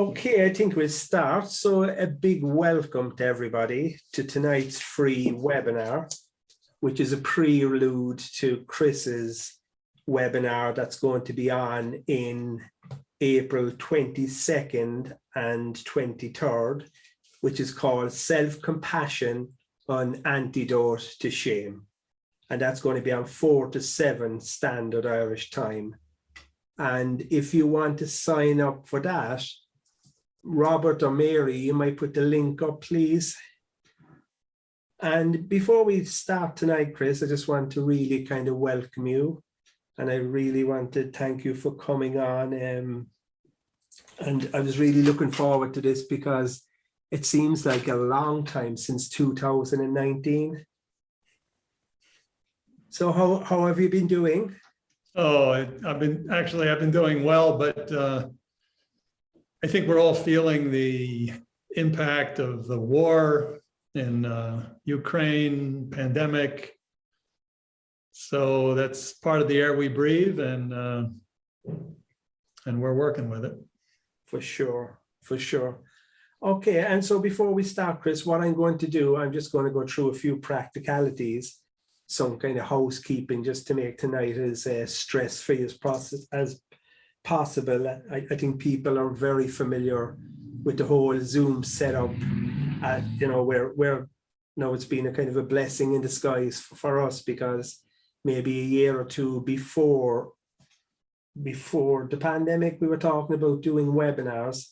Okay, I think we'll start. So a big welcome to everybody to tonight's free webinar, which is a prelude to Chris's webinar that's going to be on in April 22nd and 23rd, which is called Self-Compassion on Antidote to Shame. And that's going to be on 4 to 7 Standard Irish Time. And if you want to sign up for that, Robert or Mary, you might put the link up, please. And before we start tonight, Chris, I just want to really kind of welcome you. And I really want to thank you for coming on. And I was really looking forward to this because it seems like a long time since 2019. So how have you been doing? Oh, I've been doing well, but I think we're all feeling the impact of the war in Ukraine, pandemic. So that's part of the air we breathe, and we're working with it. For sure. Okay, and so before we start, Chris, what I'm going to do, I'm just going to go through a few practicalities, some kind of housekeeping, just to make tonight as stress-free as possible. I think people are very familiar with the whole Zoom setup, where it's been a kind of a blessing in disguise for us, because maybe a year or two before the pandemic, we were talking about doing webinars.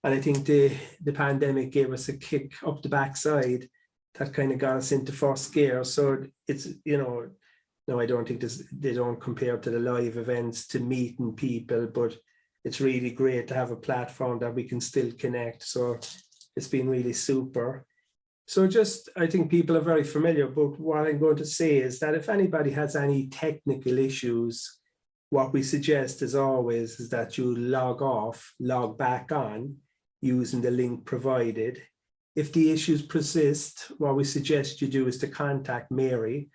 And I think the pandemic gave us a kick up the backside that kind of got us into first gear. So it's, no, I don't think they don't compare to the live events, to meeting people, but it's really great to have a platform that we can still connect. So it's been really super. So I think people are very familiar, but what I'm going to say is that if anybody has any technical issues, what we suggest as always is that you log back on using the link provided. If the issues persist, what we suggest you do is to contact Mary.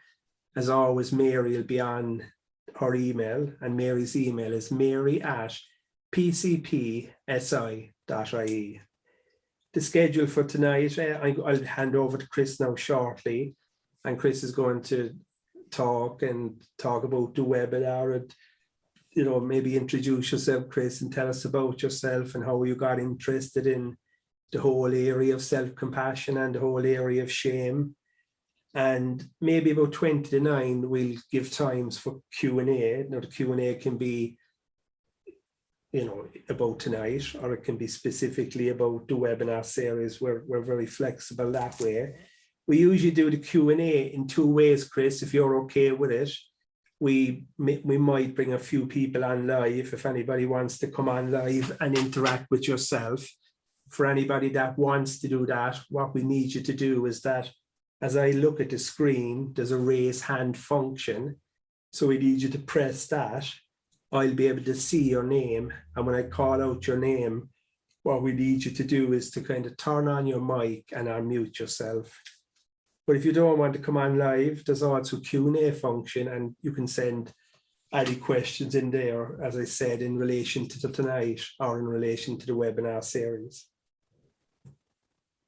As always, Mary will be on her email, and Mary's email is mary@pcpsi.ie. The schedule for tonight, I'll hand over to Chris now shortly, and Chris is going to talk about the webinar, and maybe introduce yourself, Chris, and tell us about yourself and how you got interested in the whole area of self-compassion and the whole area of shame. And maybe about 20 to 9, we'll give times for Q&A. Now, the Q&A can be, about tonight, or it can be specifically about the webinar series. We're very flexible that way. We usually do the Q&A in 2 ways, Chris, if you're okay with it. We might bring a few people on live if anybody wants to come on live and interact with yourself. For anybody that wants to do that, what we need you to do is that as I look at the screen, there's a raise hand function. So we need you to press that. I'll be able to see your name. And when I call out your name, what we need you to do is to kind of turn on your mic and unmute yourself. But if you don't want to come on live, there's also a Q&A function, and you can send any questions in there, as I said, in relation to tonight or in relation to the webinar series.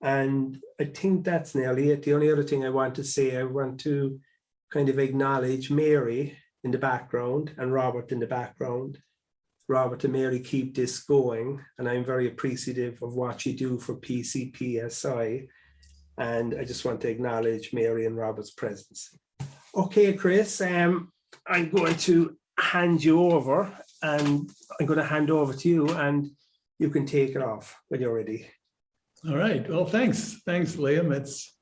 And I think that's nearly it. The only other thing I want to say, I want to kind of acknowledge Mary in the background and Robert in the background. Robert and Mary keep this going, and I'm very appreciative of what you do for PCPSI. And I just want to acknowledge Mary and Robert's presence. Okay, Chris, I'm going to hand you over, and I'm going to hand over to you, and you can take it off when you're ready. All right. Well, thanks. Thanks, Liam. It's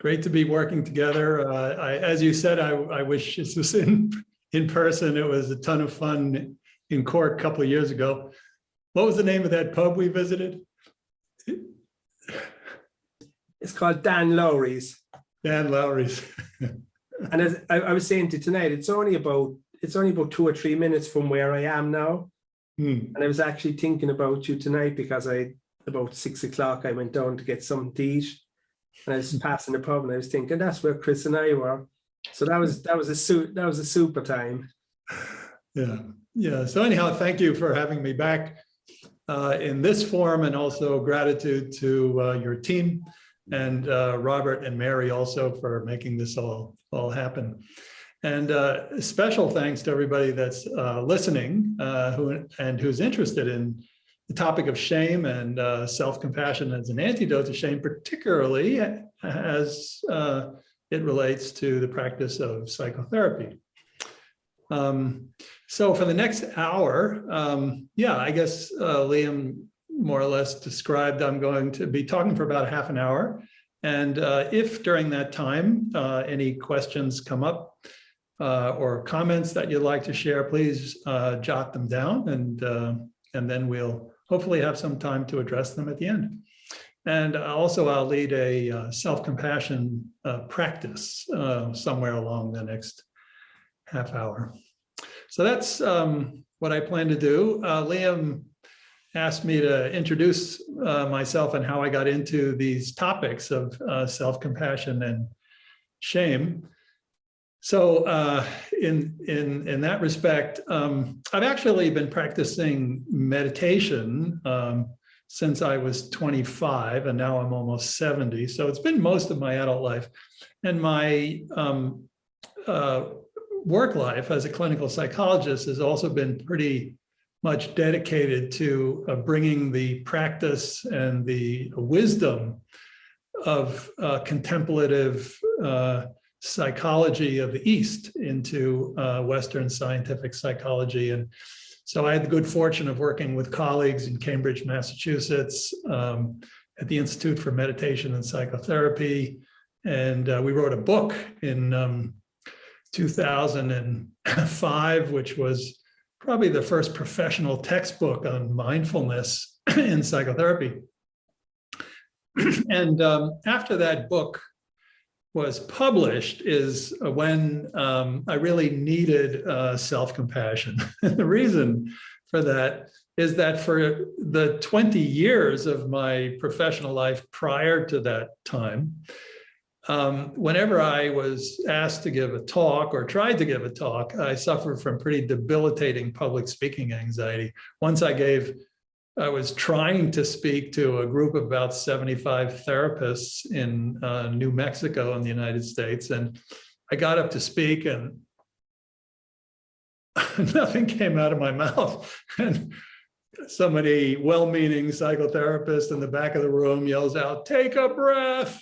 great to be working together. As you said, I wish this was in person. It was a ton of fun in Cork a couple of years ago. What was the name of that pub we visited? It's called Dan Lowry's. Dan Lowry's. And as I was saying to you tonight, it's only about 2 or 3 minutes from where I am now. And I was actually thinking about you tonight because about 6 o'clock, I went down to get something to eat, and I was passing the pub, and I was thinking that's where Chris and I were. So that was a super time. Yeah. So anyhow, thank you for having me back. in this form, and also gratitude to your team and Robert and Mary also for making this all happen. And special thanks to everybody that's listening who's interested in the topic of shame and self-compassion as an antidote to shame, particularly as it relates to the practice of psychotherapy. So for the next hour, I guess Liam more or less described, I'm going to be talking for about half an hour. And if during that time, any questions come up or comments that you'd like to share, please jot them down, and then we'll hopefully have some time to address them at the end. And also I'll lead a self-compassion practice somewhere along the next half hour. So that's what I plan to do. Liam asked me to introduce myself and how I got into these topics of self-compassion and shame. So in that respect, I've actually been practicing meditation since I was 25, and now I'm almost 70. So it's been most of my adult life. And my work life as a clinical psychologist has also been pretty much dedicated to bringing the practice and the wisdom of contemplative psychology of the East into Western scientific psychology. And so I had the good fortune of working with colleagues in Cambridge, Massachusetts, at the Institute for Meditation and Psychotherapy. And we wrote a book in 2005, which was probably the first professional textbook on mindfulness in psychotherapy. And after that book was published is when I really needed self-compassion. The reason for that is that for the 20 years of my professional life prior to that time, whenever I was asked to give a talk or tried to give a talk, I suffered from pretty debilitating public speaking anxiety. Once I was trying to speak to a group of about 75 therapists in New Mexico in the United States, and I got up to speak and nothing came out of my mouth. And somebody, well-meaning psychotherapist in the back of the room yells out, "Take a breath."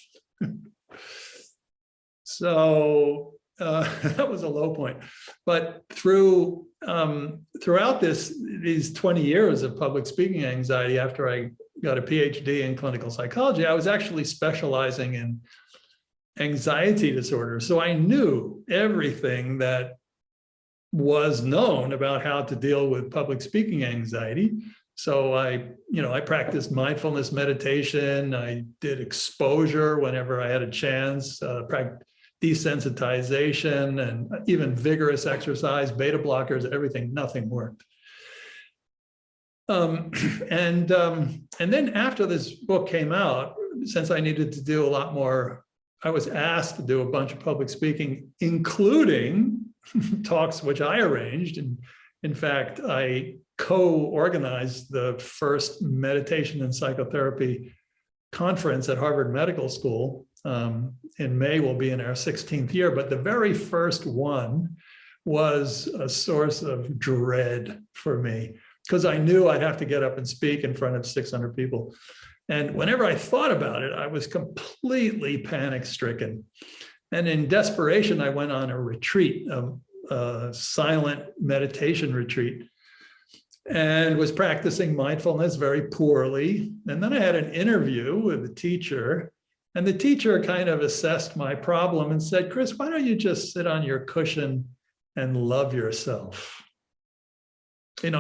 So that was a low point. But throughout these 20 years of public speaking anxiety, after I got a PhD in clinical psychology, I was actually specializing in anxiety disorders. So I knew everything that was known about how to deal with public speaking anxiety. So I practiced mindfulness meditation. I did exposure whenever I had a chance, desensitization, and even vigorous exercise, beta blockers, everything, nothing worked. And then after this book came out, since I needed to do a lot more, I was asked to do a bunch of public speaking, including talks which I arranged. And in fact, I co-organized the first meditation and psychotherapy conference at Harvard Medical School. In May, we'll be in our 16th year, but the very first one was a source of dread for me because I knew I'd have to get up and speak in front of 600 people. And whenever I thought about it, I was completely panic-stricken. And in desperation, I went on a retreat, a silent meditation retreat, and was practicing mindfulness very poorly. And then I had an interview with a teacher, and the teacher kind of assessed my problem and said, "Chris, why don't you just sit on your cushion and love yourself?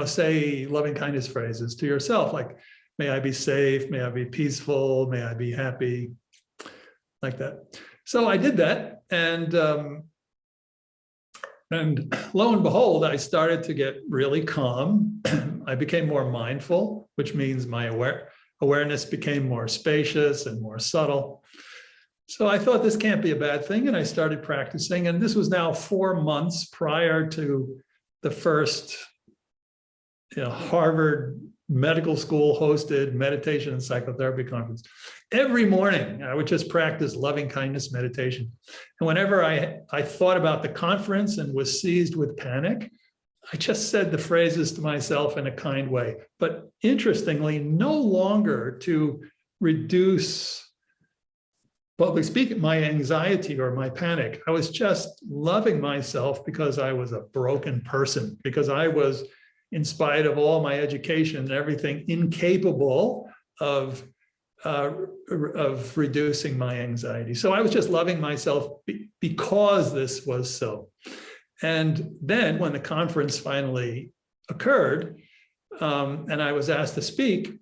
Say loving kindness phrases to yourself, like, may I be safe, may I be peaceful, may I be happy," like that. So I did that, and lo and behold, I started to get really calm. I became more mindful, which means my awareness became more spacious and more subtle. So I thought this can't be a bad thing, and I started practicing. And this was now 4 months prior to the first Harvard medical school hosted meditation and psychotherapy conference. Every morning, I would just practice loving kindness meditation. And whenever I thought about the conference and was seized with panic, I just said the phrases to myself in a kind way. But interestingly, no longer to reduce public speaking, my anxiety or my panic. I was just loving myself because I was a broken person, because I was, in spite of all my education and everything, incapable of reducing my anxiety. So I was just loving myself because this was so. And then when the conference finally occurred, and I was asked to speak,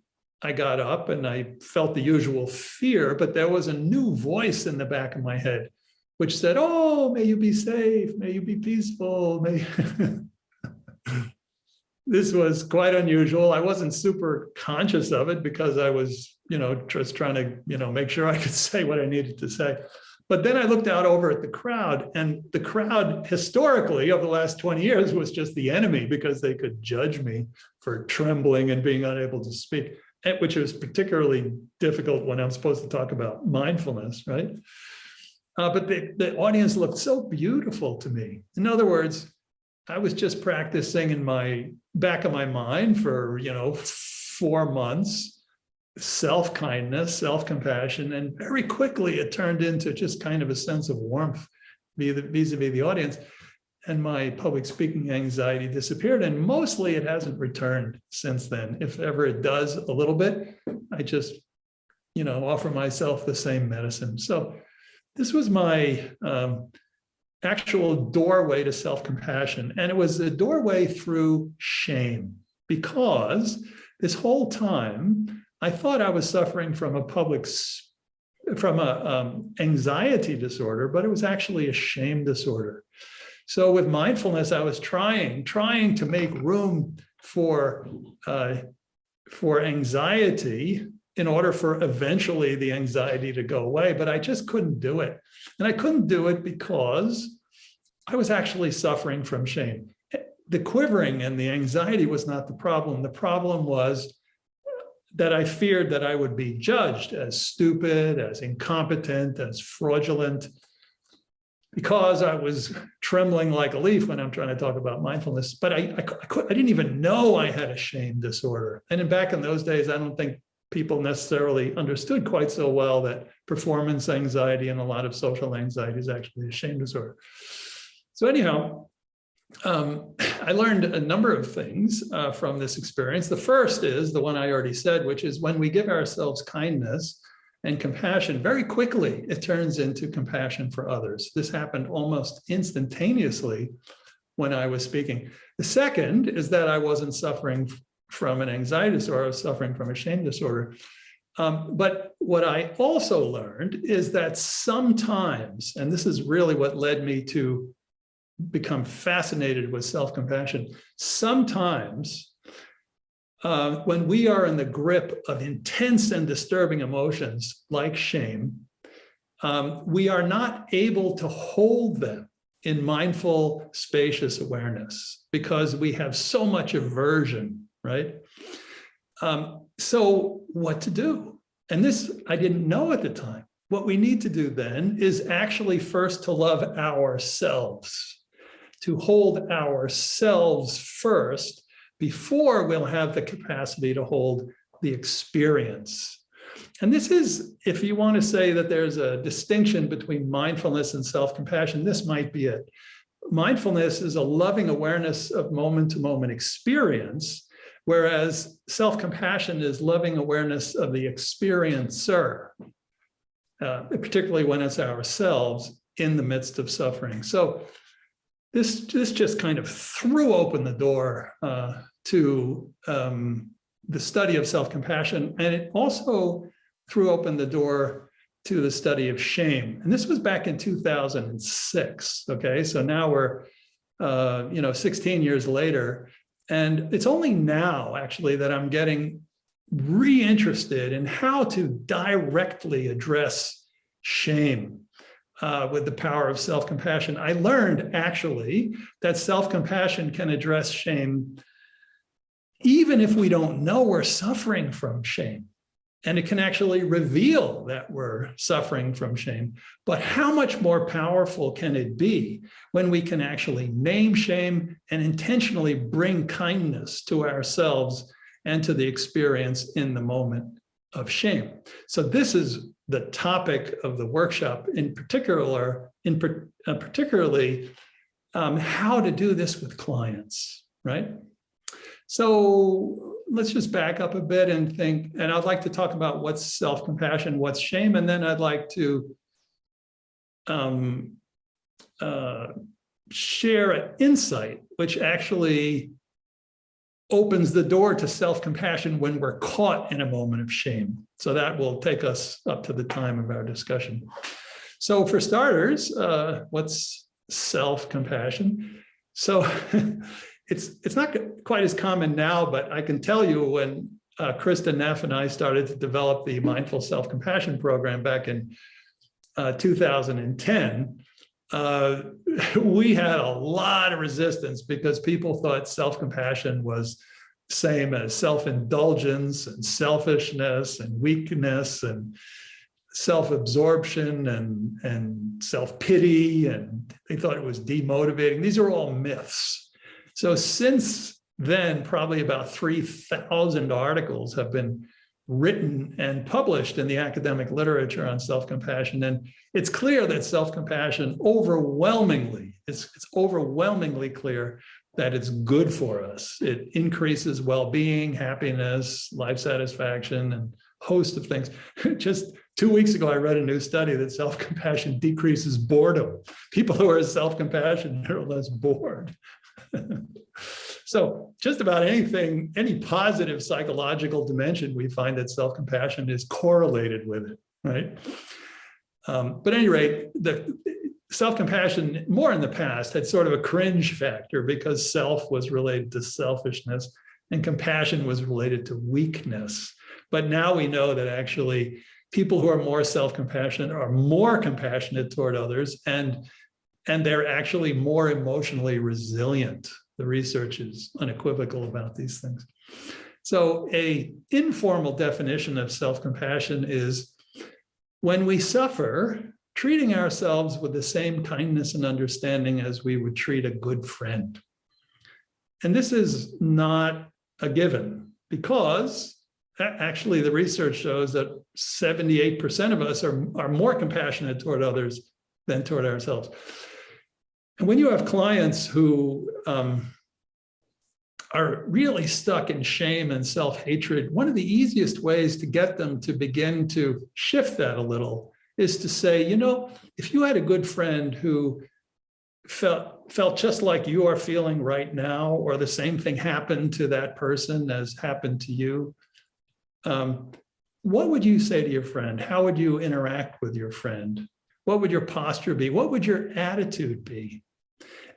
I got up and I felt the usual fear, but there was a new voice in the back of my head, which said, "Oh, may you be safe, may you be peaceful, may..." This was quite unusual. I wasn't super conscious of it because I was, just trying to, make sure I could say what I needed to say. But then I looked out over at the crowd, and the crowd historically over the last 20 years was just the enemy because they could judge me for trembling and being unable to speak, which was particularly difficult when I'm supposed to talk about mindfulness, right? But the audience looked so beautiful to me. In other words, I was just practicing in my back of my mind for, 4 months, self-kindness, self-compassion, and very quickly it turned into just kind of a sense of warmth vis-a-vis the audience. And my public speaking anxiety disappeared, and mostly it hasn't returned since then. If ever it does a little bit, I just, offer myself the same medicine. So this was my actual doorway to self-compassion. And it was a doorway through shame, because this whole time I thought I was suffering from anxiety disorder, but it was actually a shame disorder. So with mindfulness, I was trying to make room for anxiety in order for eventually the anxiety to go away, but I just couldn't do it. And I couldn't do it because I was actually suffering from shame. The quivering and the anxiety was not the problem. The problem was that I feared that I would be judged as stupid, as incompetent, as fraudulent, because I was trembling like a leaf when I'm trying to talk about mindfulness. But I didn't even know I had a shame disorder. And back in those days, I don't think people necessarily understood quite so well that performance anxiety and a lot of social anxiety is actually a shame disorder. So anyhow, I learned a number of things from this experience. The first is the one I already said, which is when we give ourselves kindness and compassion, very quickly, it turns into compassion for others. This happened almost instantaneously when I was speaking. The second is that I wasn't suffering from an anxiety disorder, I was suffering from a shame disorder. But what I also learned is that sometimes, and this is really what led me to become fascinated with self-compassion, sometimes when we are in the grip of intense and disturbing emotions like shame, we are not able to hold them in mindful, spacious awareness because we have so much aversion, right? So what to do? And this I didn't know at the time. What we need to do then is actually first to love ourselves, to hold ourselves first before we'll have the capacity to hold the experience. And this is, if you want to say that there's a distinction between mindfulness and self-compassion, this might be it. Mindfulness is a loving awareness of moment-to-moment experience, whereas self-compassion is loving awareness of the experiencer, particularly when it's ourselves in the midst of suffering. So this just kind of threw open the door to the study of self-compassion, and it also threw open the door to the study of shame. And this was back in 2006. Okay, so now we're 16 years later, and it's only now actually that I'm getting reinterested in how to directly address shame with the power of self-compassion. I learned actually that self-compassion can address shame even if we don't know we're suffering from shame. And it can actually reveal that we're suffering from shame. But how much more powerful can it be when we can actually name shame and intentionally bring kindness to ourselves and to the experience in the moment of shame? So this is the topic of the workshop in particular, particularly how to do this with clients, right? So let's just back up a bit and think, and I'd like to talk about what's self-compassion, what's shame, and then I'd like to share an insight which actually opens the door to self-compassion when we're caught in a moment of shame. So that will take us up to the time of our discussion. So for starters, what's self-compassion? So it's not quite as common now, but I can tell you when Krista Neff and I started to develop the Mindful Self-Compassion program back in 2010, we had a lot of resistance because people thought self-compassion was the same as self-indulgence and selfishness and weakness and self-absorption and self-pity, and they thought it was demotivating. These are all myths. So since then, probably about 3,000 articles have been written and published in the academic literature on self-compassion. And it's clear that self-compassion overwhelmingly, it's overwhelmingly clear that it's good for us. It increases well-being, happiness, life satisfaction, and a host of things. Just 2 weeks ago, I read a new study that self-compassion decreases boredom. People who are self-compassionate are less bored. So just about anything, any positive psychological dimension, we find that self-compassion is correlated with it, right? But at any rate, the self-compassion, more in the past, had sort of a cringe factor because self was related to selfishness and compassion was related to weakness. But now we know that actually people who are more self-compassionate are more compassionate toward others, and they're actually more emotionally resilient. The research is unequivocal about these things. So an informal definition of self-compassion is when we suffer, treating ourselves with the same kindness and understanding as we would treat a good friend. And this is not a given because actually the research shows that 78% of us are more compassionate toward others than toward ourselves. And when you have clients who are really stuck in shame and self-hatred, one of the easiest ways to get them to begin to shift that a little is to say, you know, if you had a good friend who felt just like you are feeling right now, or the same thing happened to that person as happened to you, what would you say to your friend? How would you interact with your friend? What would your posture be? What would your attitude be?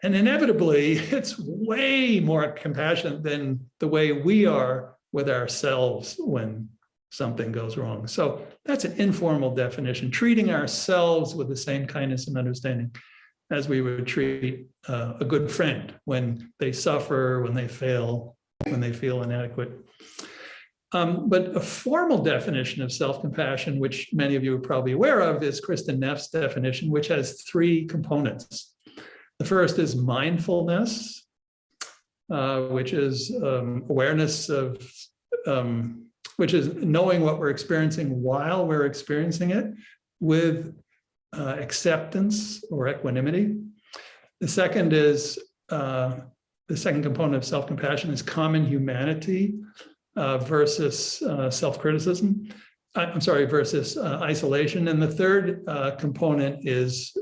And inevitably, it's way more compassionate than the way we are with ourselves when something goes wrong. So that's an informal definition, treating ourselves with the same kindness and understanding as we would treat a good friend when they suffer, when they fail, when they feel inadequate. But a formal definition of self-compassion, which many of you are probably aware of, is Krista Neff's definition, which has 3 components. The first is mindfulness, which is awareness of, which is knowing what we're experiencing while we're experiencing it with acceptance or equanimity. The second is, the second component of self-compassion is common humanity versus self-criticism. I'm sorry, versus isolation. And the third component is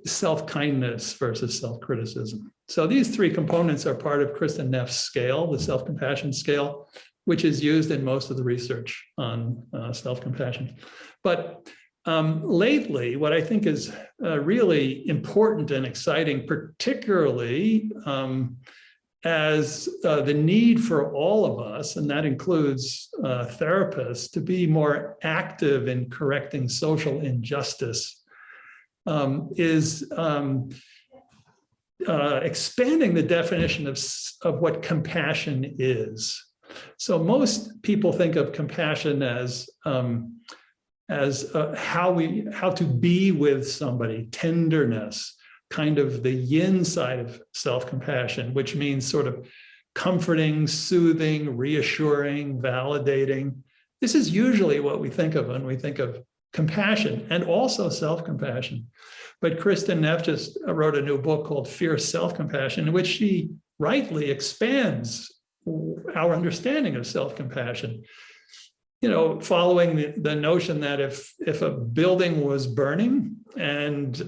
self-kindness versus self-criticism. So these 3 components are part of Krista Neff's scale, the self-compassion scale, which is used in most of the research on self-compassion. But lately, what I think is really important and exciting, particularly as the need for all of us, and that includes therapists, to be more active in correcting social injustice, is expanding the definition of what compassion is. So most people think of compassion as how to be with somebody, tenderness, kind of the yin side of self-compassion, which means sort of comforting, soothing, reassuring, validating. This is usually what we think of when we think of compassion and also self-compassion. But Kristin Neff just wrote a new book called Fierce Self-Compassion, in which she rightly expands our understanding of self-compassion. Following the notion that if a building was burning and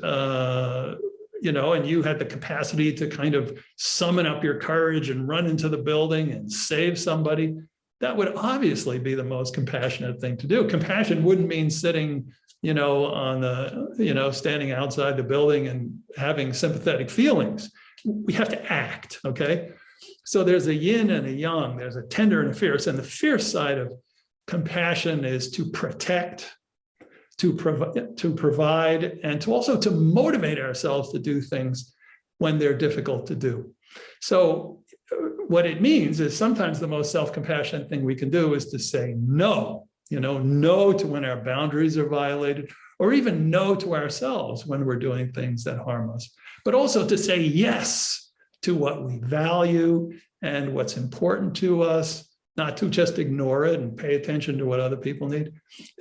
and you had the capacity to kind of summon up your courage and run into the building and save somebody, that would obviously be the most compassionate thing to do. Compassion wouldn't mean sitting, on the, standing outside the building and having sympathetic feelings. We have to act, okay? So there's a yin and a yang, there's a tender and a fierce, and the fierce side of compassion is to protect, to provide, and to also to motivate ourselves to do things when they're difficult to do. So what it means is sometimes the most self-compassionate thing we can do is to say no, no to when our boundaries are violated, or even no to ourselves when we're doing things that harm us, but also to say yes to what we value and what's important to us, not to just ignore it and pay attention to what other people need,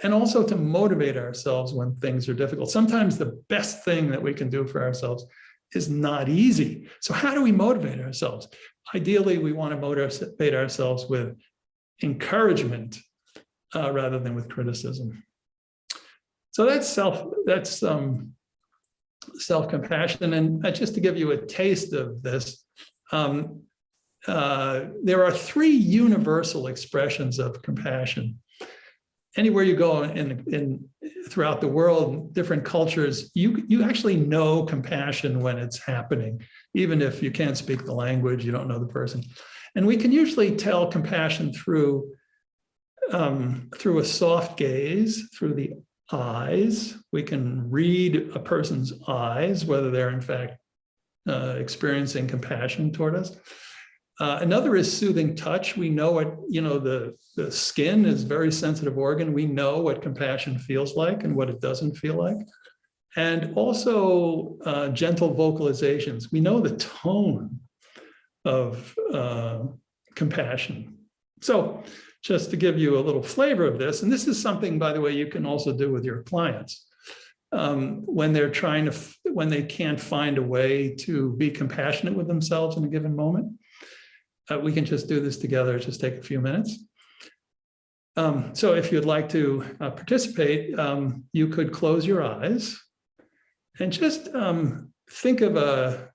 and also to motivate ourselves when things are difficult. Sometimes the best thing that we can do for ourselves is not easy. So how do we motivate ourselves? Ideally, we want to motivate ourselves with encouragement rather than with criticism. So that's self-compassion. And just to give you a taste of this, there are three universal expressions of compassion. Anywhere you go in throughout the world, different cultures, you actually know compassion when it's happening, even if you can't speak the language, you don't know the person. And we can usually tell compassion through a soft gaze, through the eyes. We can read a person's eyes, whether they're in fact experiencing compassion toward us. Another is soothing touch. We know what, the skin is a very sensitive organ. We know what compassion feels like and what it doesn't feel like. And also gentle vocalizations. We know the tone of compassion. So just to give you a little flavor of this, and this is something, by the way, you can also do with your clients. When they can't find a way to be compassionate with themselves in a given moment. We can just do this together, just take a few minutes. So if you'd like to participate, you could close your eyes and just think of a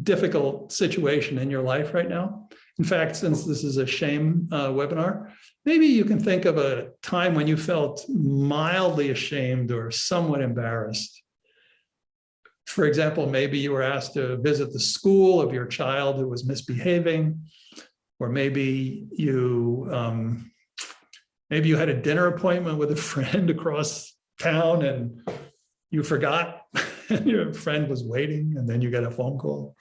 difficult situation in your life right now. In fact, since this is a shame webinar, maybe you can think of a time when you felt mildly ashamed or somewhat embarrassed. For example, maybe you were asked to visit the school of your child who was misbehaving, or maybe you had a dinner appointment with a friend across town and you forgot and your friend was waiting and then you get a phone call.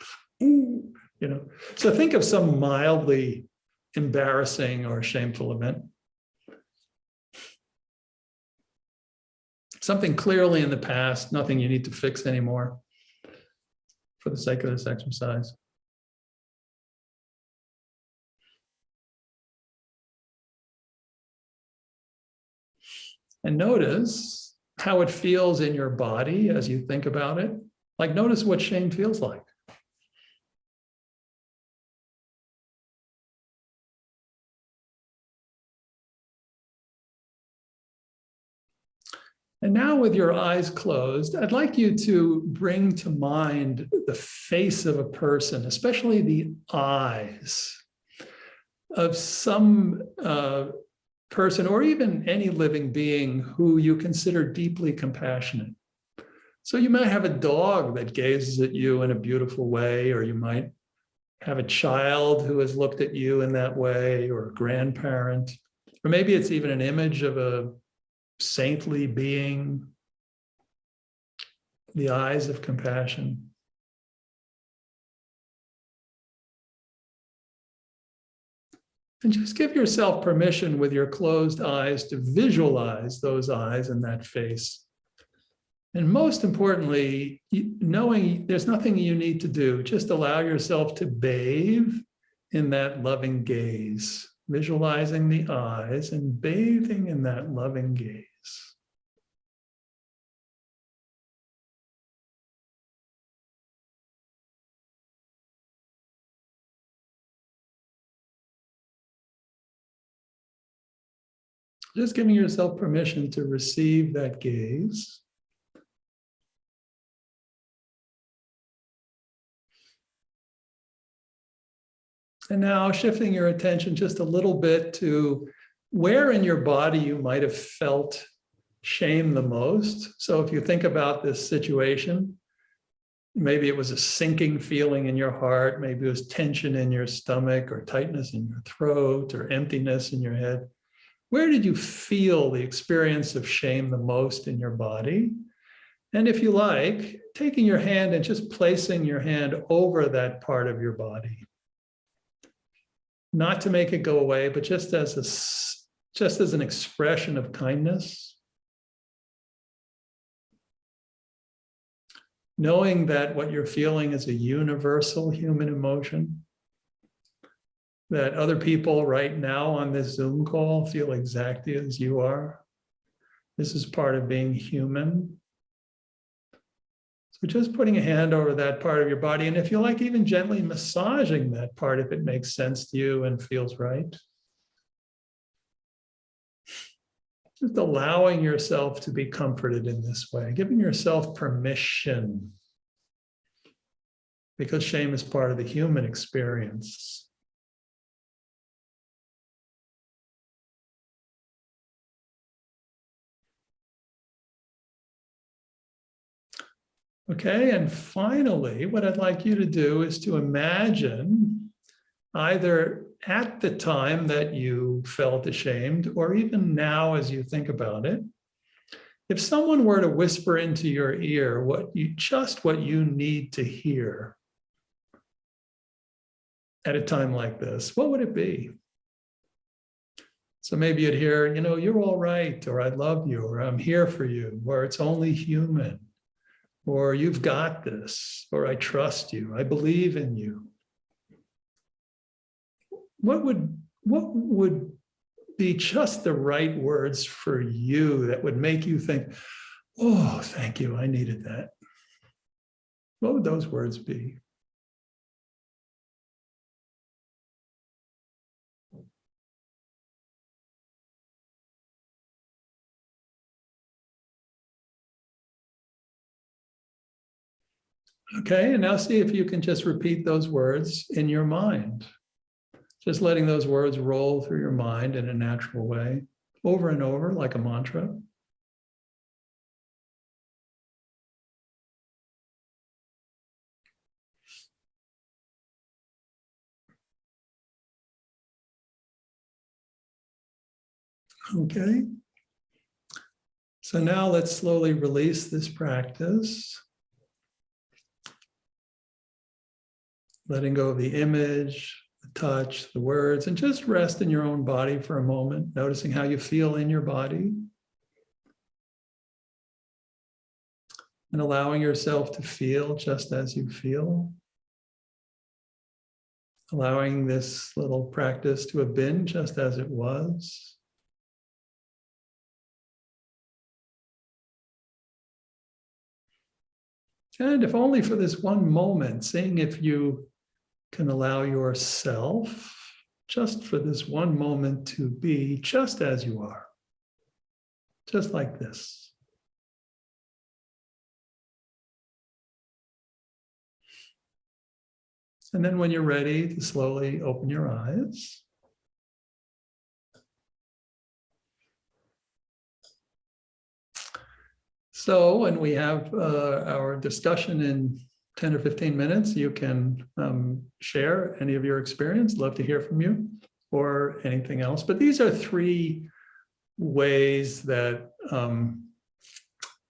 So think of some mildly embarrassing or shameful event. Something clearly in the past, nothing you need to fix anymore for the sake of this exercise. And notice how it feels in your body as you think about it. Like, notice what shame feels like. And now with your eyes closed, I'd like you to bring to mind the face of a person, especially the eyes of some person or even any living being who you consider deeply compassionate. So you might have a dog that gazes at you in a beautiful way, or you might have a child who has looked at you in that way, or a grandparent, or maybe it's even an image of a saintly being, the eyes of compassion. And just give yourself permission with your closed eyes to visualize those eyes and that face. And most importantly, knowing there's nothing you need to do, just allow yourself to bathe in that loving gaze, visualizing the eyes and bathing in that loving gaze. Just giving yourself permission to receive that gaze. And now shifting your attention just a little bit to where in your body you might have felt shame the most. So if you think about this situation, maybe it was a sinking feeling in your heart, maybe it was tension in your stomach or tightness in your throat or emptiness in your head. Where did you feel the experience of shame the most in your body? And if you like, taking your hand and just placing your hand over that part of your body. Not to make it go away, but just as an expression of kindness. Knowing that what you're feeling is a universal human emotion. That other people right now on this Zoom call feel exactly as you are. This is part of being human. So just putting a hand over that part of your body, and if you like, even gently massaging that part if it makes sense to you and feels right. Just allowing yourself to be comforted in this way, giving yourself permission. Because shame is part of the human experience. Okay, and finally, what I'd like you to do is to imagine either at the time that you felt ashamed or even now as you think about it, if someone were to whisper into your ear what you need to hear at a time like this, what would it be? So maybe you'd hear, you're all right, or I love you, or I'm here for you, or it's only human. Or you've got this, or I trust you, I believe in you. What would be just the right words for you that would make you think, oh, thank you, I needed that? What would those words be? Okay, and now see if you can just repeat those words in your mind. Just letting those words roll through your mind in a natural way, over and over, like a mantra. Okay. So now let's slowly release this practice. Letting go of the image, the touch, the words, and just rest in your own body for a moment, noticing how you feel in your body. And allowing yourself to feel just as you feel. Allowing this little practice to have been just as it was. And if only for this one moment, seeing if you can allow yourself, just for this one moment, to be just as you are, just like this. And then when you're ready to slowly open your eyes. So when we have our discussion in 10 or 15 minutes, you can share any of your experience. Love to hear from you or anything else. But these are 3 ways that,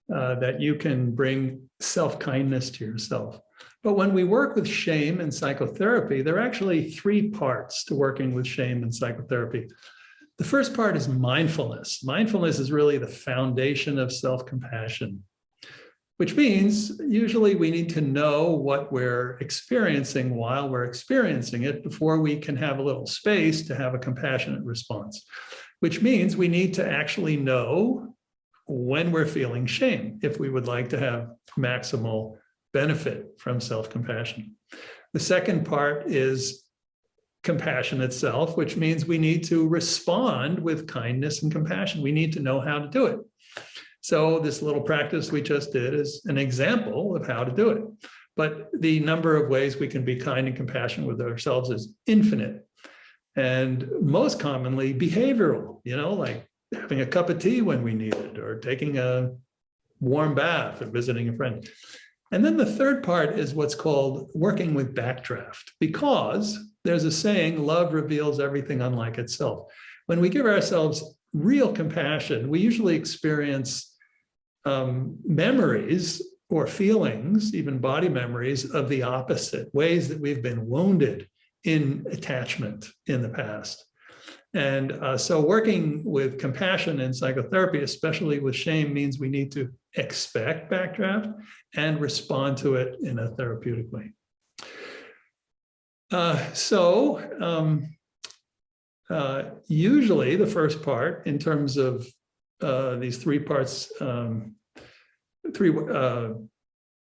that you can bring self-kindness to yourself. But when we work with shame in psychotherapy, there are actually three parts to working with shame in psychotherapy. The first part is mindfulness. Mindfulness is really the foundation of self-compassion, which means usually we need to know what we're experiencing while we're experiencing it before we can have a little space to have a compassionate response, which means we need to actually know when we're feeling shame if we would like to have maximal benefit from self-compassion. The second part is compassion itself, which means we need to respond with kindness and compassion. We need to know how to do it. So this little practice we just did is an example of how to do it. But the number of ways we can be kind and compassionate with ourselves is infinite. And most commonly behavioral, like having a cup of tea when we need it, or taking a warm bath, or visiting a friend. And then the third part is what's called working with backdraft, because there's a saying, love reveals everything unlike itself. When we give ourselves real compassion, we usually experience memories or feelings, even body memories of the opposite, ways that we've been wounded in attachment in the past. And so working with compassion in psychotherapy, especially with shame, means we need to expect backdraft and respond to it in a therapeutic way. Usually the first part, in terms of these three parts,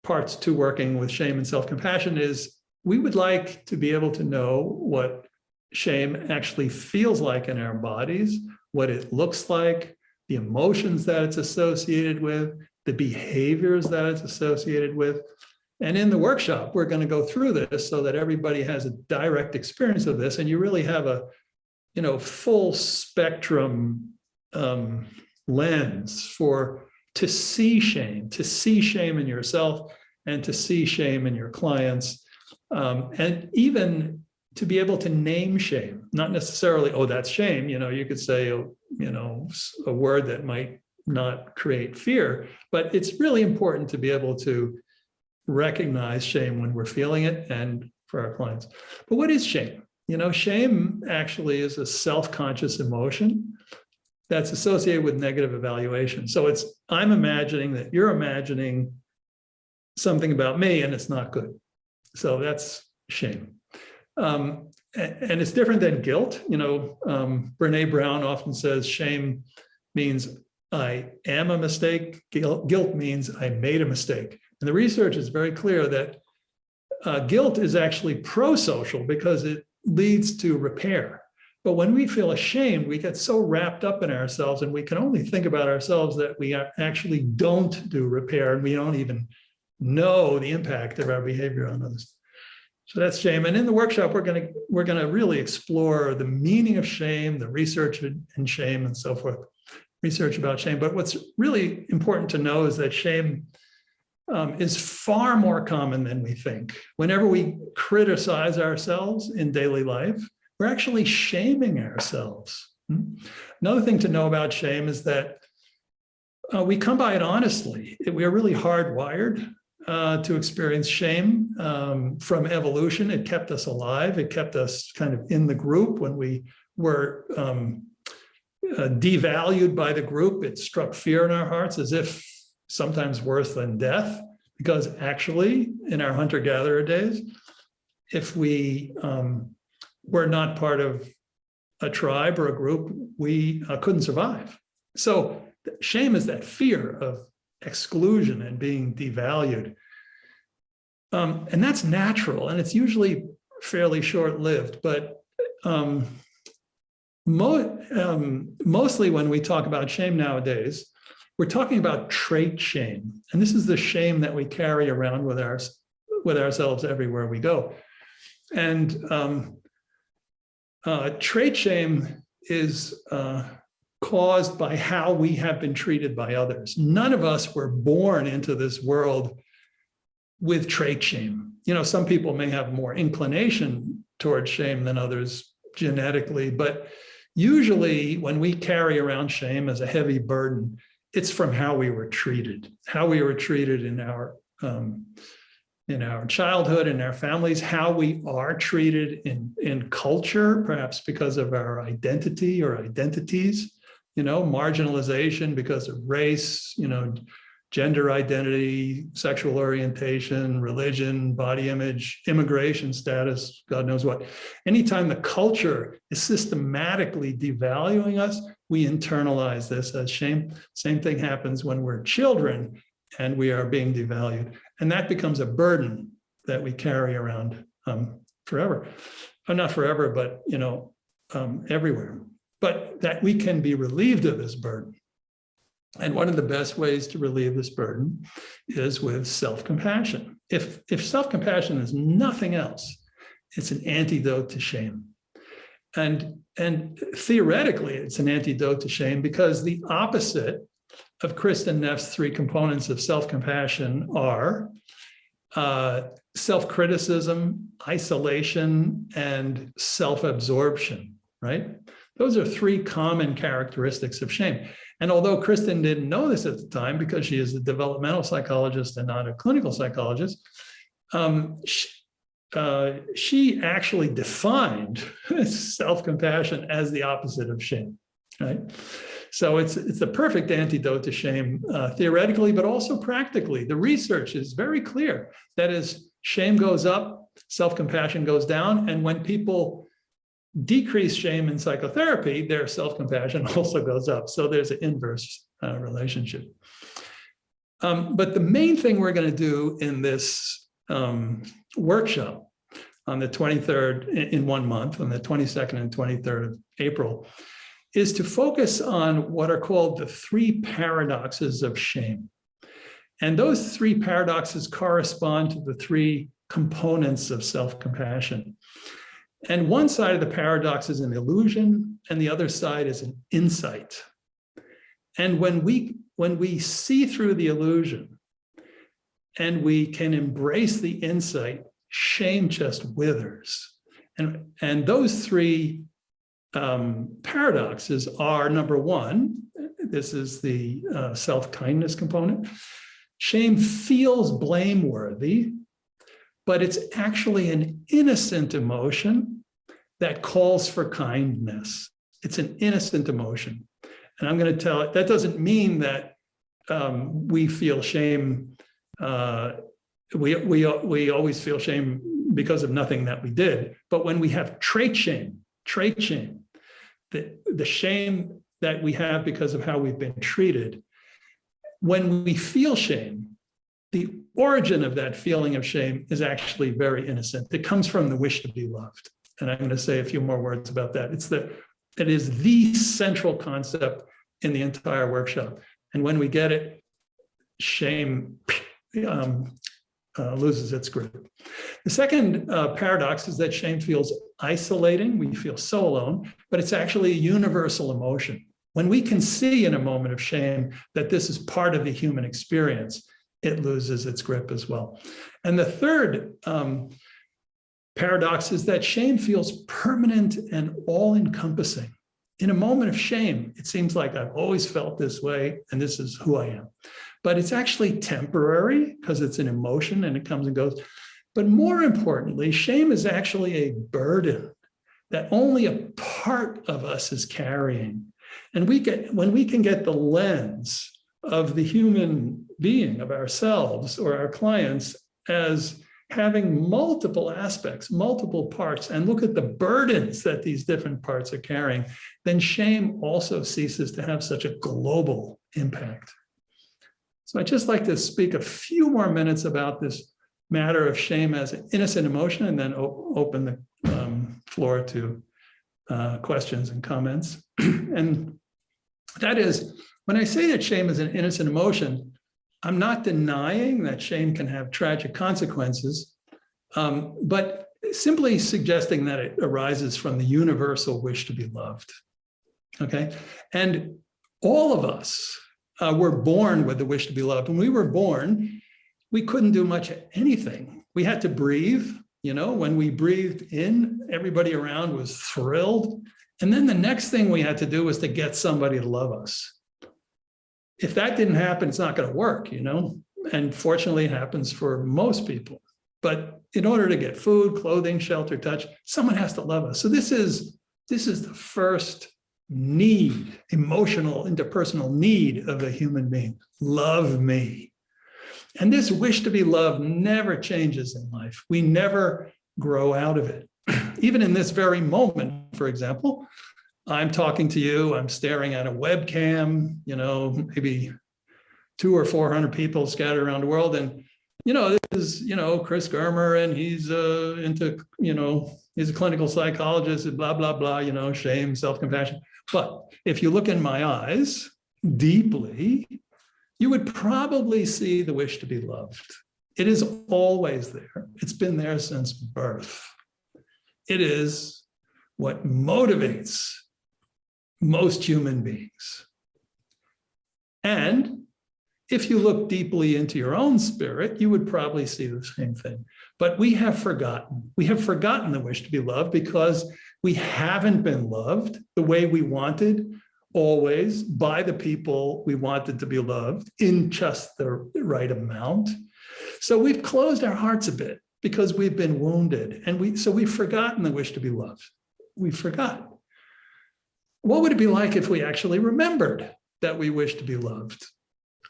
parts to working with shame and self-compassion, is we would like to be able to know what shame actually feels like in our bodies, what it looks like, the emotions that it's associated with, the behaviors that it's associated with. And in the workshop, we're going to go through this so that everybody has a direct experience of this, and you really have a full spectrum lens to see shame in yourself and to see shame in your clients, and even to be able to name shame, not necessarily, oh, that's shame. You could say, a word that might not create fear, but it's really important to be able to recognize shame when we're feeling it, and for our clients. But what is shame? Shame actually is a self-conscious emotion that's associated with negative evaluation. So I'm imagining that you're imagining something about me and it's not good. So that's shame. And it's different than guilt. Brene Brown often says shame means I am a mistake. Guilt means I made a mistake. And the research is very clear that guilt is actually pro-social because it leads to repair. But when we feel ashamed, we get so wrapped up in ourselves, and we can only think about ourselves that we actually don't do repair, and we don't even know the impact of our behavior on others. So that's shame. And in the workshop, we're going to really explore the meaning of shame, the research in shame, and so forth. Research about shame. But what's really important to know is that shame is far more common than we think. Whenever we criticize ourselves in daily life, we're actually shaming ourselves. Another thing to know about shame is that we come by it honestly. We are really hardwired to experience shame from evolution. It kept us alive. It kept us kind of in the group. When we were devalued by the group, it struck fear in our hearts, as if sometimes worse than death, because actually in our hunter-gatherer days, if we were not part of a tribe or a group, we couldn't survive. So shame is that fear of exclusion and being devalued. And that's natural, and it's usually fairly short-lived, but mostly when we talk about shame nowadays, we're talking about trait shame. And this is the shame that we carry around with ourselves everywhere we go. And trait shame is caused by how we have been treated by others. None of us were born into this world with trait shame. Some people may have more inclination towards shame than others genetically, but usually when we carry around shame as a heavy burden, it's from how we were treated in our in our childhood, in our families, how we are treated in culture, perhaps because of our identity or identities, marginalization because of race, gender identity, sexual orientation, religion, body image, immigration status, God knows what. Anytime the culture is systematically devaluing us, we internalize this as shame. Same thing happens when we're children and we are being devalued. And that becomes a burden that we carry around forever. Or not forever, but everywhere. But that we can be relieved of this burden. And one of the best ways to relieve this burden is with self-compassion. If self-compassion is nothing else, it's an antidote to shame. And theoretically, it's an antidote to shame because the opposite of Kristen Neff's three components of self-compassion are self-criticism, isolation, and self-absorption, right? Those are three common characteristics of shame. And although Kristen didn't know this at the time because she is a developmental psychologist and not a clinical psychologist, she actually defined self-compassion as the opposite of shame, right? So it's the perfect antidote to shame theoretically, but also practically. The research is very clear. That is, shame goes up, self-compassion goes down, and when people decrease shame in psychotherapy, their self-compassion also goes up. So there's an inverse relationship. But the main thing we're going to do in this workshop on the 23rd, in 1 month, on the 22nd and 23rd of April, is to focus on what are called the three paradoxes of shame. And those three paradoxes correspond to the three components of self-compassion. And one side of the paradox is an illusion, and the other side is an insight. And when we see through the illusion and we can embrace the insight, shame just withers. And those three paradoxes are, number one, this is the self-kindness component. Shame feels blameworthy, but it's actually an innocent emotion that calls for kindness. It's an innocent emotion. And I'm going to tell it, that doesn't mean that we feel shame. We always feel shame because of nothing that we did. But when we have trait shame, the shame that we have because of how we've been treated, when we feel shame, the origin of that feeling of shame is actually very innocent. It comes from the wish to be loved. And I'm going to say a few more words about that. It is the central concept in the entire workshop. And when we get it, shame loses its grip. The second paradox is that shame feels isolating. We feel so alone, but it's actually a universal emotion. When we can see in a moment of shame that this is part of the human experience, it loses its grip as well. And the third paradox is that shame feels permanent and all-encompassing. In a moment of shame, it seems like I've always felt this way, and this is who I am. But it's actually temporary because it's an emotion and it comes and goes. But more importantly, shame is actually a burden that only a part of us is carrying. And when we can get the lens of the human being, of ourselves or our clients, as having multiple aspects, multiple parts, and look at the burdens that these different parts are carrying, then shame also ceases to have such a global impact. So I'd just like to speak a few more minutes about this matter of shame as an innocent emotion, and then open the floor to questions and comments. And that is, when I say that shame is an innocent emotion, I'm not denying that shame can have tragic consequences, but simply suggesting that it arises from the universal wish to be loved. Okay? And all of us were born with the wish to be loved. When we were born, we couldn't do much anything. We had to breathe. When we breathed in, everybody around was thrilled. And then the next thing we had to do was to get somebody to love us. If that didn't happen, it's not going to work, And fortunately, it happens for most people. But in order to get food, clothing, shelter, touch, someone has to love us. So this is the first need, emotional, interpersonal need of a human being. Love me. And this wish to be loved never changes in life. We never grow out of it. Even in this very moment, for example, I'm talking to you, I'm staring at a webcam, maybe 200 or 400 people scattered around the world. And, this is, Chris Germer, and he's into, he's a clinical psychologist and blah, blah, blah, shame, self-compassion. But if you look in my eyes deeply, you would probably see the wish to be loved. It is always there. It's been there since birth. It is what motivates most human beings. And if you look deeply into your own spirit, you would probably see the same thing. But we have forgotten. We have forgotten the wish to be loved because we haven't been loved the way we wanted, always, by the people we wanted to be loved in just the right amount. So we've closed our hearts a bit because we've been wounded. And we've forgotten the wish to be loved. We forgot. What would it be like if we actually remembered that we wish to be loved?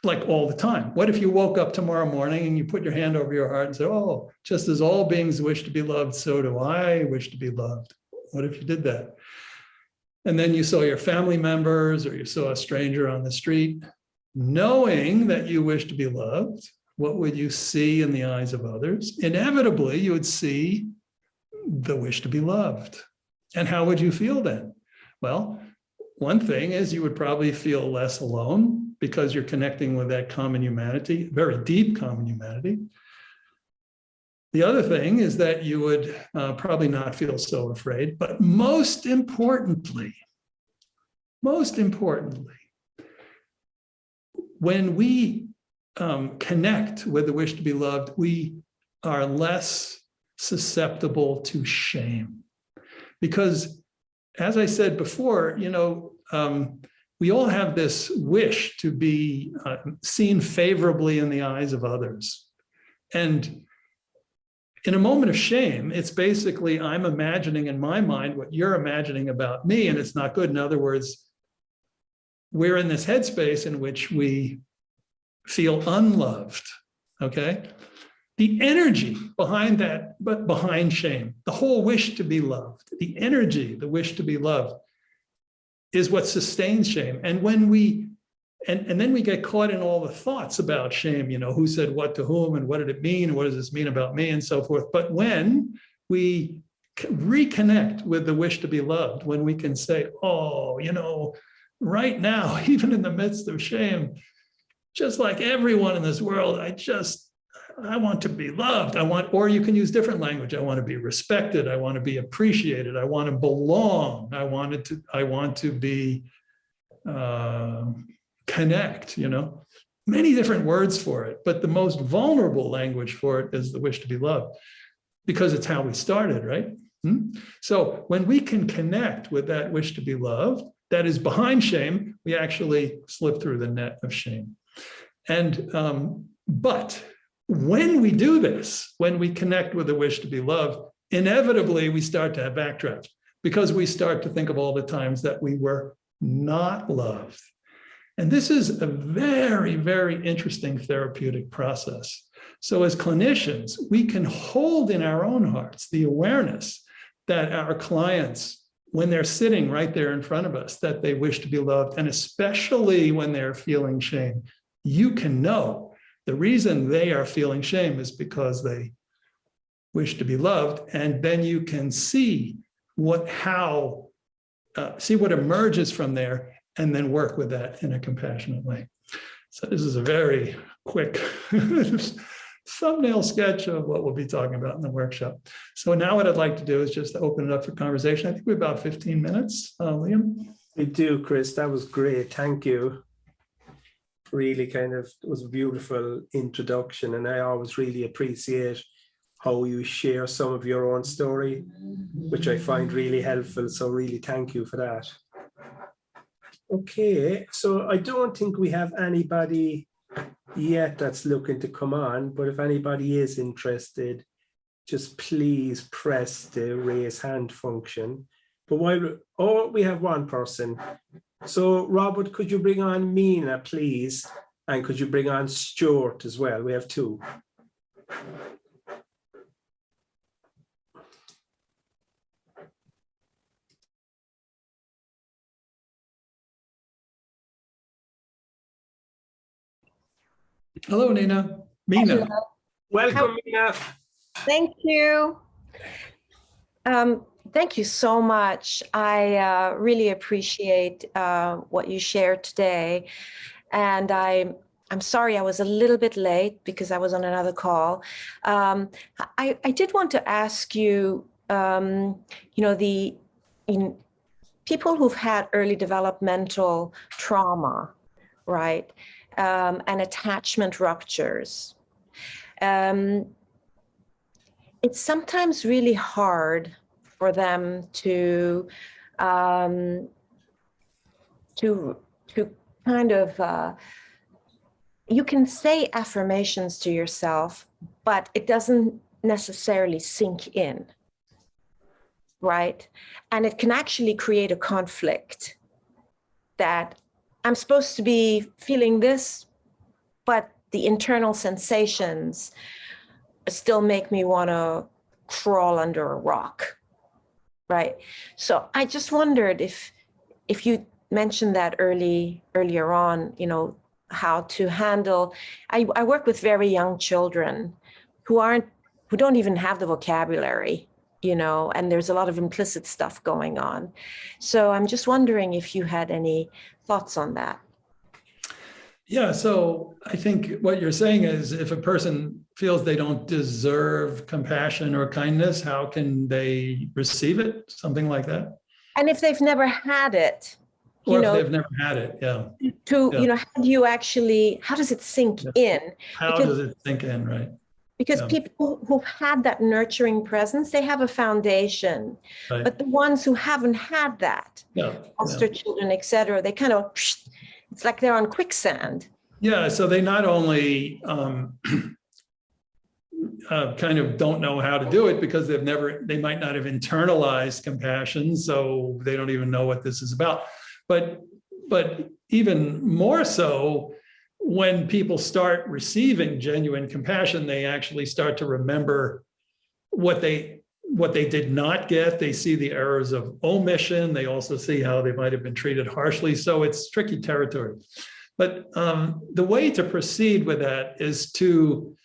Like all the time. What if you woke up tomorrow morning and you put your hand over your heart and said, oh, just as all beings wish to be loved, so do I wish to be loved. What if you did that? And then you saw your family members or you saw a stranger on the street, knowing that you wish to be loved, what would you see in the eyes of others? Inevitably, you would see the wish to be loved. And how would you feel then? Well, one thing is you would probably feel less alone because you're connecting with that common humanity, very deep common humanity. The other thing is that you would probably not feel so afraid. But most importantly, when we connect with the wish to be loved, we are less susceptible to shame. Because as I said before, we all have this wish to be seen favorably in the eyes of others. And in a moment of shame, it's basically I'm imagining in my mind what you're imagining about me, and it's not good. In other words, we're in this headspace in which we feel unloved, okay? The energy behind that, but behind shame, the whole wish to be loved, the energy, the wish to be loved, is what sustains shame. And when and then we get caught in all the thoughts about shame, who said what to whom and what did it mean? What does this mean about me and so forth. But when we reconnect with the wish to be loved, when we can say, oh, right now, even in the midst of shame, just like everyone in this world, I want to be loved. Or you can use different language. I want to be respected. I want to be appreciated. I want to belong. I want to be connect, many different words for it. But the most vulnerable language for it is the wish to be loved because it's how we started, right? So when we can connect with that wish to be loved, that is behind shame, we actually slip through the net of shame. And, but when we do this, when we connect with the wish to be loved, inevitably we start to have backdraft because we start to think of all the times that we were not loved. And this is a very, very interesting therapeutic process. So as clinicians, we can hold in our own hearts the awareness that our clients, when they're sitting right there in front of us, that they wish to be loved, and especially when they're feeling shame, you can know the reason they are feeling shame is because they wish to be loved. And then you can see what emerges from there and then work with that in a compassionate way. So this is a very quick thumbnail sketch of what we'll be talking about in the workshop. So now what I'd like to do is just open it up for conversation. I think we have about 15 minutes. Liam? We do, Chris. That was great. Thank you. Really was a beautiful introduction. And I always really appreciate how you share some of your own story, which I find really helpful. So really thank you for that. Okay, so I don't think we have anybody yet that's looking to come on, but if anybody is interested, just please press the raise hand function. But we have one person. So Robert, could you bring on Mina, please? And could you bring on Stuart as well? We have two. Hello, Nina. Mina. Hello. Welcome, Mina. Thank you. Thank you so much. I really appreciate what you shared today. And I'm sorry I was a little bit late because I was on another call. I did want to ask you, people who've had early developmental trauma, right, and attachment ruptures. It's sometimes really hard for them to kind of, you can say affirmations to yourself, but it doesn't necessarily sink in, right? And it can actually create a conflict that I'm supposed to be feeling this, but the internal sensations still make me want to crawl under a rock, right? So I just wondered if you mentioned that earlier on, how to handle. I work with very young children who don't even have the vocabulary, and there's a lot of implicit stuff going on. So I'm just wondering if you had any thoughts on that. Yeah, so I think what you're saying is if a person feels they don't deserve compassion or kindness, how can they receive it? Something like that. And if they've never had it, or if they've never had it, yeah. How does it sink in? How does it sink in, right? Because people who've had that nurturing presence, they have a foundation. Right. But the ones who haven't had that, foster children, et cetera, they kind of, it's like they're on quicksand. Yeah, so they not only kind of don't know how to do it because they might not have internalized compassion, so they don't even know what this is about. But even more so, when people start receiving genuine compassion, they actually start to remember what they did not get. They see the errors of omission. They also see how they might have been treated harshly. So it's tricky territory. But the way to proceed with that is to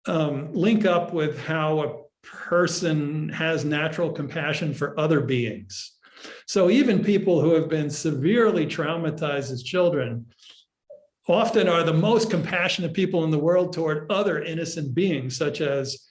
link up with how a person has natural compassion for other beings. So even people who have been severely traumatized as children often are the most compassionate people in the world toward other innocent beings, such as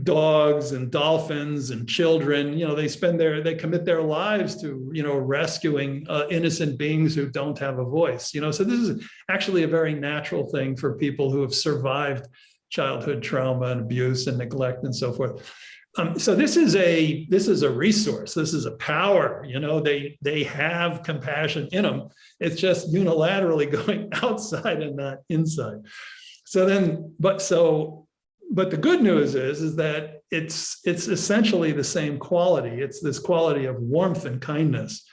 dogs and dolphins and children. They commit their lives to, rescuing innocent beings who don't have a voice. So this is actually a very natural thing for people who have survived childhood trauma and abuse and neglect and so forth. So this is a resource. This is a power. They have compassion in them. It's just unilaterally going outside and not inside. But the good news is that it's essentially the same quality. It's this quality of warmth and kindness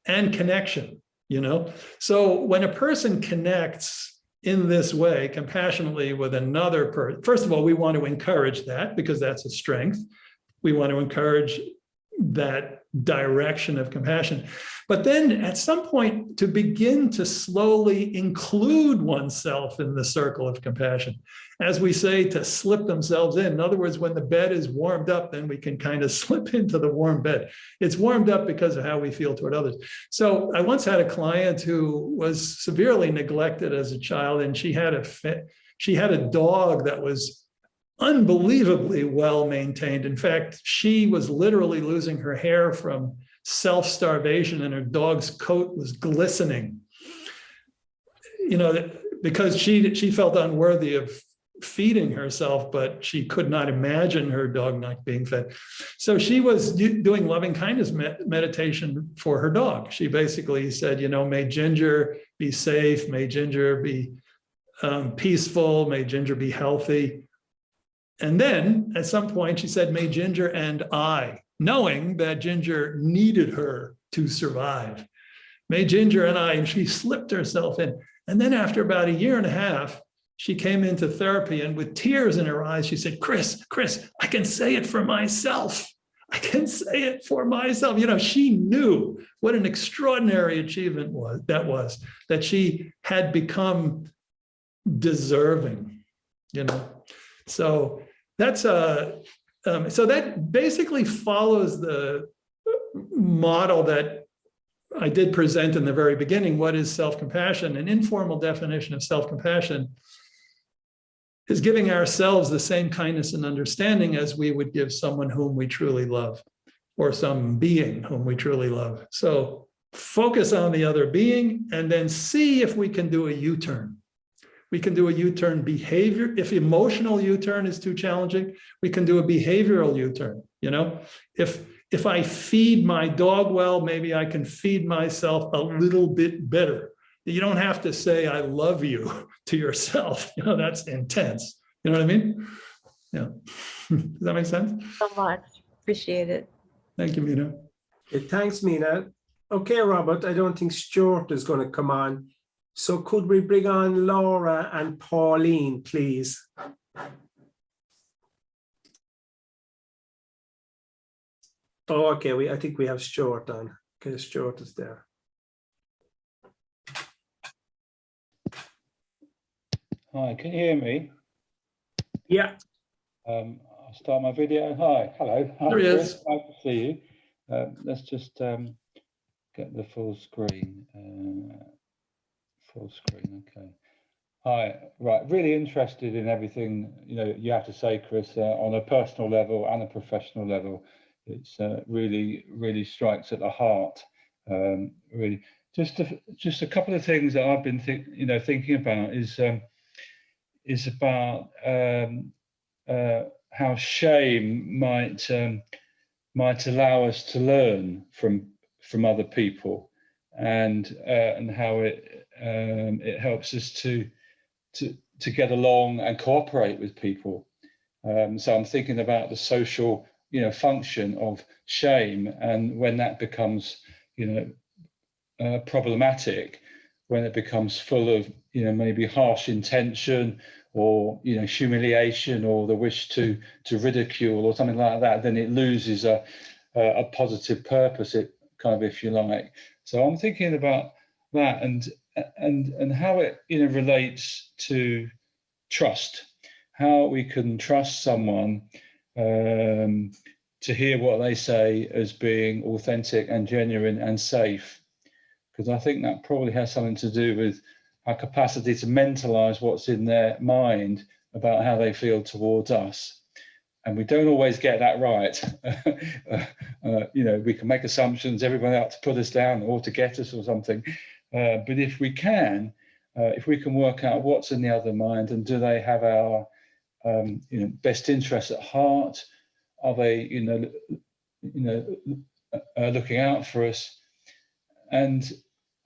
and connection. So when a person connects in this way, compassionately with another person, first of all, we want to encourage that because that's a strength. We want to encourage that direction of compassion. But then at some point, to begin to slowly include oneself in the circle of compassion, as we say, to slip themselves in. In other words, when the bed is warmed up, then we can kind of slip into the warm bed. It's warmed up because of how we feel toward others. So I once had a client who was severely neglected as a child, and she had a dog that was unbelievably well maintained. In fact, she was literally losing her hair from self-starvation, and her dog's coat was glistening, because she felt unworthy of feeding herself, but she could not imagine her dog not being fed. So she was doing loving kindness meditation for her dog. She basically said, may Ginger be safe, may Ginger be peaceful, may Ginger be healthy. And then at some point she said, may Ginger and I, knowing that Ginger needed her to survive. May Ginger and I, and she slipped herself in. And then after about 1.5 years, she came into therapy, and with tears in her eyes, she said, Chris, I can say it for myself. I can say it for myself. You know, she knew what an extraordinary achievement was, that she had become deserving, you know. So that's so that basically follows the model that I did present in the very beginning. What is self-compassion? An informal definition of self-compassion is giving ourselves the same kindness and understanding as we would give someone whom we truly love, or some being whom we truly love. So focus on the other being and then see if we can do a U-turn. We can do a U-turn behavior. If emotional U-turn is too challenging, we can do a behavioral U-turn. You know, if I feed my dog well, maybe I can feed myself a little bit better. You don't have to say, I love you to yourself. You know, that's intense. You know what I mean? Yeah. Does that make sense? So much. Appreciate it. Thank you, Mina. Okay, thanks, Mina. Okay, Robert, I don't think Stuart is going to come on. So could we bring on Laura and Pauline, please? Oh, okay, I think we have Stuart on. Okay, Stuart is there. Hi, can you hear me? Yeah. I'll start my video. Hi, hello. Hi, There he Chris. is. Nice to see you. Let's just get the full screen. Full screen, okay. Hi, right. Really interested in everything you have to say, Chris, on a personal level and a professional level. It's really strikes at the heart. Really, just a couple of things that I've been thinking about is about how shame might allow us to learn from other people, and how it helps us to get along and cooperate with people. So I'm thinking about the social function of shame, and when that becomes problematic, when it becomes full of maybe harsh intention, or humiliation, or the wish to ridicule or something like that, then it loses a positive purpose, if you like. So I'm thinking about that, and how it relates to trust, how we can trust someone to hear what they say as being authentic and genuine and safe, because I think that probably has something to do with our capacity to mentalize what's in their mind about how they feel towards us. And we don't always get that right. We can make assumptions, everybody out to put us down or to get us or something. But if we can work out what's in the other mind, and do they have our best interests at heart? Are they looking out for us? And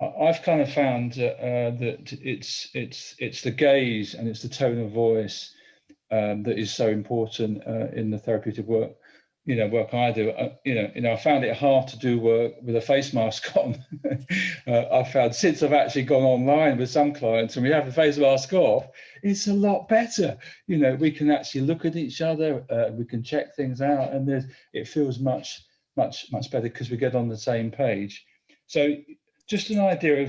I've kind of found that it's the gaze and it's the tone of voice that is so important in the therapeutic work I do. I found it hard to do work with a face mask on. I've found since I've actually gone online with some clients and we have the face mask off, it's a lot better. We can actually look at each other, we can check things out, and it feels much better because we get on the same page. So just an idea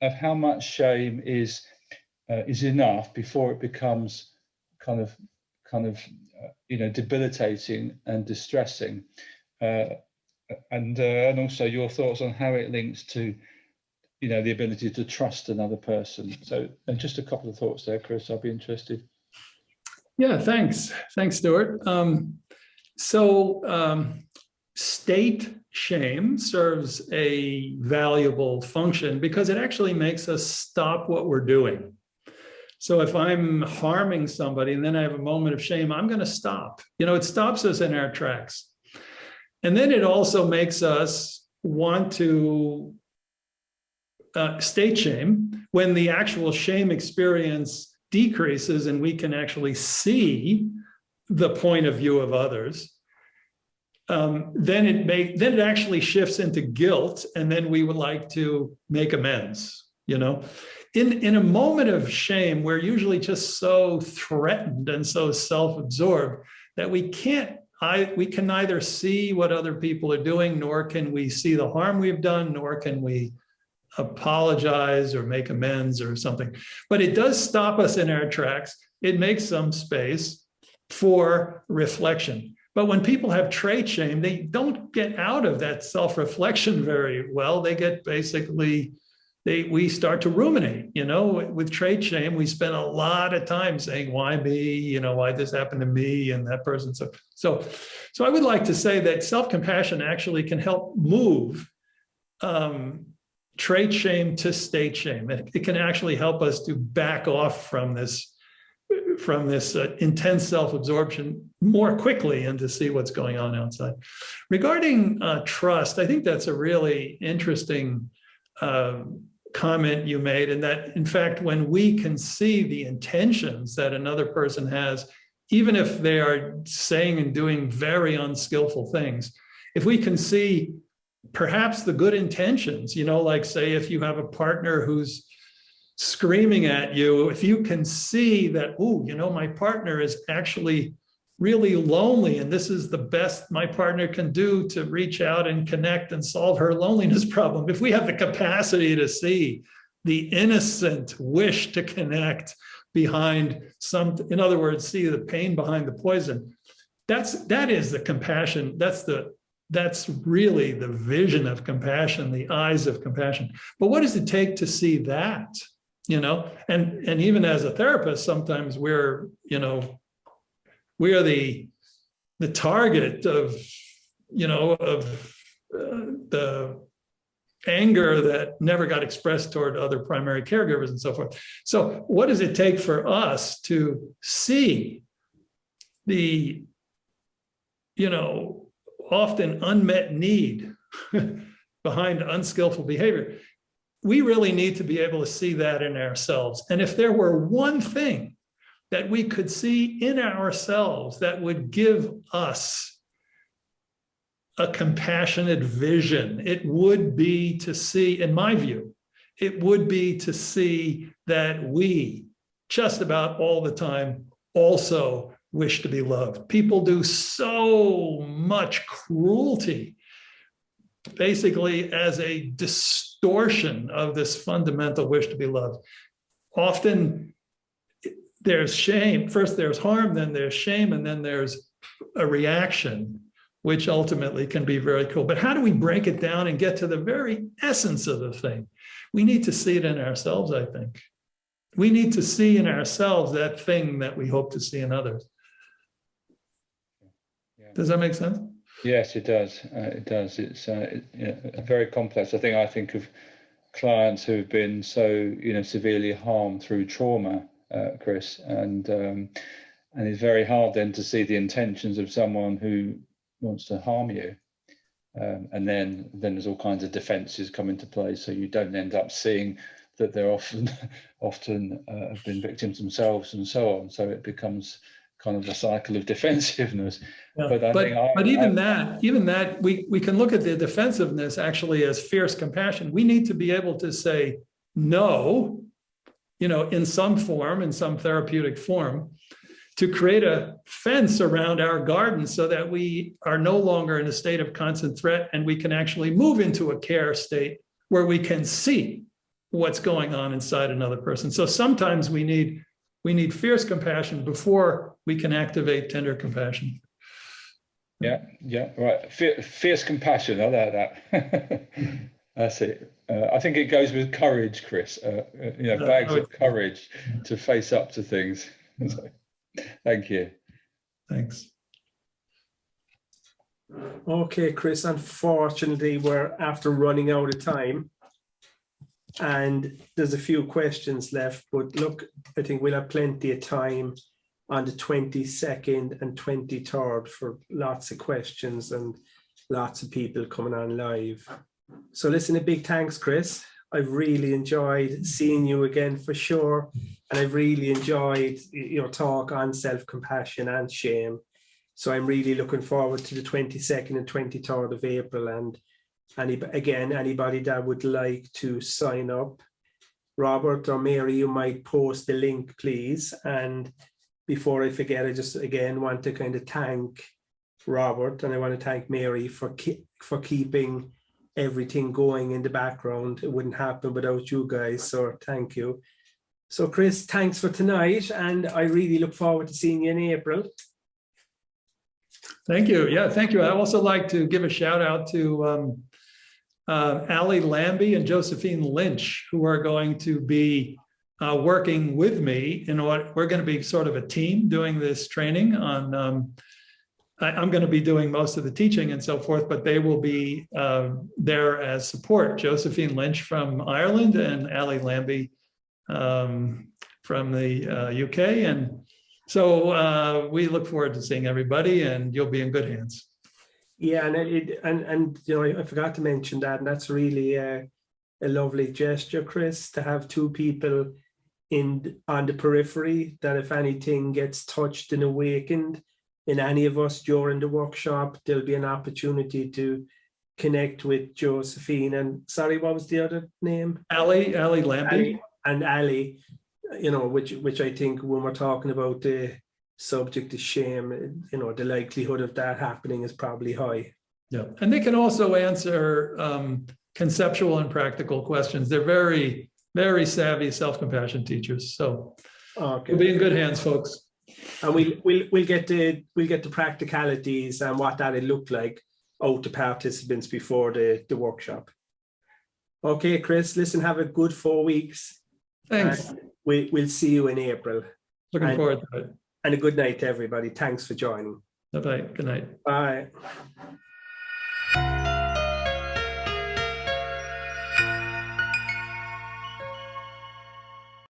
of how much shame is enough before it becomes kind of debilitating and distressing, and also your thoughts on how it links to the ability to trust another person. So just a couple of thoughts there, Chris. I'll be interested. Yeah, thanks, Stuart. State shame serves a valuable function because it actually makes us stop what we're doing. So if I'm harming somebody and then I have a moment of shame, I'm going to stop. It stops us in our tracks. And then it also makes us want to state shame, when the actual shame experience decreases and we can actually see the point of view of others, then it actually shifts into guilt, and then we would like to make amends. In a moment of shame, we're usually just so threatened and so self-absorbed that we can neither see what other people are doing, nor can we see the harm we've done, nor can we apologize or make amends or something. But it does stop us in our tracks. It makes some space for reflection. But when people have trait shame, they don't get out of that self-reflection very well. They get basically, we start to ruminate. With trait shame, we spend a lot of time saying, why me? Why this happened to me and that person? So I would like to say that self-compassion actually can help move trait shame to state shame. It can actually help us to back off from this intense self-absorption more quickly and to see what's going on outside. Regarding trust, I think that's a really interesting comment you made, and that, in fact, when we can see the intentions that another person has, even if they are saying and doing very unskillful things, if we can see perhaps the good intentions, like say if you have a partner who's screaming at you, if you can see that, my partner is actually really lonely, and this is the best my partner can do to reach out and connect and solve her loneliness problem. If we have the capacity to see the innocent wish to connect behind in other words, see the pain behind the poison, that is the compassion. That's really the vision of compassion, the eyes of compassion. But what does it take to see that? And even as a therapist, sometimes we're the target of the anger that never got expressed toward other primary caregivers and so forth. So what does it take for us to see the, often unmet need behind unskillful behavior? We really need to be able to see that in ourselves. And if there were one thing that we could see in ourselves that would give us a compassionate vision, it would be to see, in my view, it would be to see that we just about all the time also wish to be loved. People do so much cruelty, basically as a distortion of this fundamental wish to be loved. Often there's shame. First there's harm, then there's shame, and then there's a reaction, which ultimately can be very cruel. But how do we break it down and get to the very essence of the thing? We need to see it in ourselves, I think. We need to see in ourselves that thing that we hope to see in others. Does that make sense? Yes, it does. It does. It's very complex. I think of clients who have been so severely harmed through trauma, Chris, and it's very hard then to see the intentions of someone who wants to harm you, and then there's all kinds of defences come into play, so you don't end up seeing that they're often have been victims themselves and so on. So it becomes kind of a cycle of defensiveness. Yeah. But even that, we can look at the defensiveness actually as fierce compassion. We need to be able to say no, in some form, in some therapeutic form, to create a fence around our garden so that we are no longer in a state of constant threat, and we can actually move into a care state where we can see what's going on inside another person. So sometimes we need fierce compassion before we can activate tender compassion. Yeah, right. Fierce compassion, I like that. That's it. I think it goes with courage, Chris. Bags of courage to face up to things. So, thank you. Thanks. Okay, Chris, unfortunately, we're after running out of time. And there's a few questions left, but look, I think we'll have plenty of time on the 22nd and 23rd for lots of questions and lots of people coming on live. So listen, a big thanks, Chris. I've really enjoyed seeing you again for sure. And I've really enjoyed your talk on self-compassion and shame. So I'm really looking forward to the 22nd and 23rd of April. And anybody that would like to sign up, Robert or Mary, you might post the link, please. And before I forget, I just again want to kind of thank Robert, and I want to thank Mary for keeping everything going in the background. It wouldn't happen without you guys, so thank you. So Chris, thanks for tonight, and I really look forward to seeing you in April. Thank you. Yeah, thank you. I also like to give a shout out to Ali Lambie and Josephine Lynch, who are going to be working with me. We're going to be sort of a team doing this training on. I'm going to be doing most of the teaching and so forth, but they will be there as support. Josephine Lynch from Ireland and Ali Lambie from the UK. And so we look forward to seeing everybody, and you'll be in good hands. Yeah, and you know, I forgot to mention that, and that's really a lovely gesture, Chris, to have two people on the periphery that if anything gets touched and awakened in any of us during the workshop, there'll be an opportunity to connect with Josephine and, sorry, what was the other name? Ali Lambie. And Ali, you know, which I think when we're talking about the subject of shame, you know, the likelihood of that happening is probably high. Yeah, and they can also answer conceptual and practical questions. They're very, very savvy self-compassion teachers. So okay, we'll be in good hands, folks. And we'll get the practicalities and what that'll look like out to participants before the workshop. Okay, Chris, listen, have a good 4 weeks. Thanks. We'll see you in April. Looking forward to it. And a good night to everybody. Thanks for joining. Bye-bye. Good night. Bye.